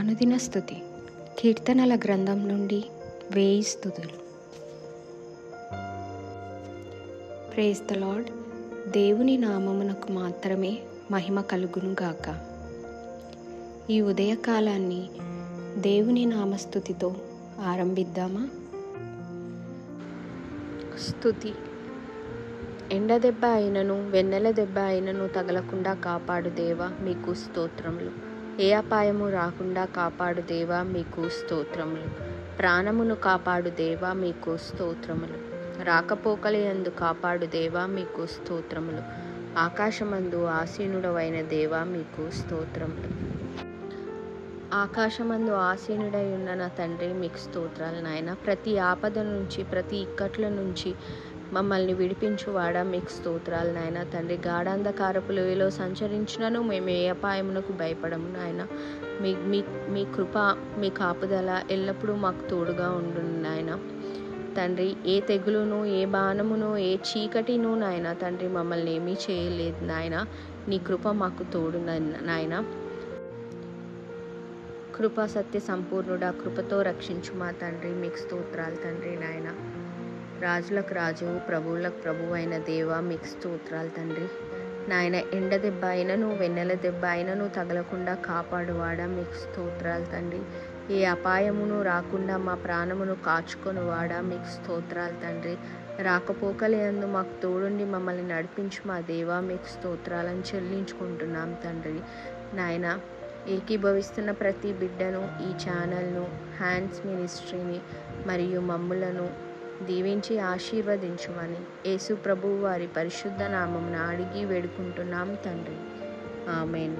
అనుదిన స్తుతి కీర్తనల గ్రంథం నుండి 1000 స్తుతులు. Praise the Lord. దేవుని నామమునకు మాత్రమే మహిమ కలుగును గాక. ఈ ఉదయకాలాన్ని దేవుని నామస్తుతితో ఆరంభిద్దామా? స్తుతి. ఎండదెబ్బ అయినను వెన్నెల దెబ్బ అయినను తగలకుండా కాపాడు దేవా, మీకు స్తోత్రములు. ఏ అపాయము రాకుండా కాపాడు దేవా, మీకు స్తోత్రములు. ప్రాణమును కాపాడు దేవా, మీకు స్తోత్రములు. రాకపోకలయందు కాపాడు దేవా, మీకు స్తోత్రములు. ఆకాశమందు ఆసీనుడవైన దేవా, మీకు స్తోత్రములు. ఆకాశమందు ఆసీనుడై ఉన్న నా తండ్రి, మీకు స్తోత్రాలు నాయన. ప్రతి ఆపద నుంచి, ప్రతి ఇక్కట్ల నుంచి మమ్మల్ని విడిపించువాడా, మీకు స్తోత్రాలు నాయన తండ్రి. గాఢాంధకారపు లోయలో సంచరించినను మేము ఏ అపాయమునకు భయపడము నాయన. మీ కృప, మీ కాపుదల ఎల్లప్పుడూ మాకు తోడుగా ఉండును నాయన తండ్రి. ఏ తెగులును, ఏ బాణమును, ఏ చీకటిను నాయన తండ్రి మమ్మల్ని ఏమీ చేయలేదు నాయన. నీ కృప మాకు తోడు నాయన. కృపా సత్య సంపూర్ణుడా, కృపతో రక్షించు మా తండ్రి, మీకు స్తోత్రాలు తండ్రి నాయన. రాజులకు రాజు, ప్రభువులకు ప్రభువు అయిన దేవా, మీకు స్తోత్రాలు తండ్రి నాయన. ఎండ దెబ్బ అయినను వెన్నెల దెబ్బ అయినను తగలకుండా కాపాడువాడా, మీకు స్తోత్రాలు తండ్రి. ఏ అపాయమును రాకుండా మా ప్రాణమును కాచుకొని వాడా, మీకు స్తోత్రాలు తండ్రి. రాకపోకలయందు మాకు తోడుండి మమ్మల్ని నడిపించు మా దేవా, మీకు స్తోత్రాలను చెల్లించుకుంటున్నాం తండ్రి నాయన. ఏకీభవిస్తున్న ప్రతి బిడ్డను, ఈ ఛానల్ను, హ్యాండ్స్ మినిస్ట్రీని మరియు మమ్ములను దీవించి ఆశీర్వదించుమని యేసు ప్రభువు వారి పరిశుద్ధ నామమున అడిగి వేడుకుంటున్నాం తండ్రి. ఆమేన్.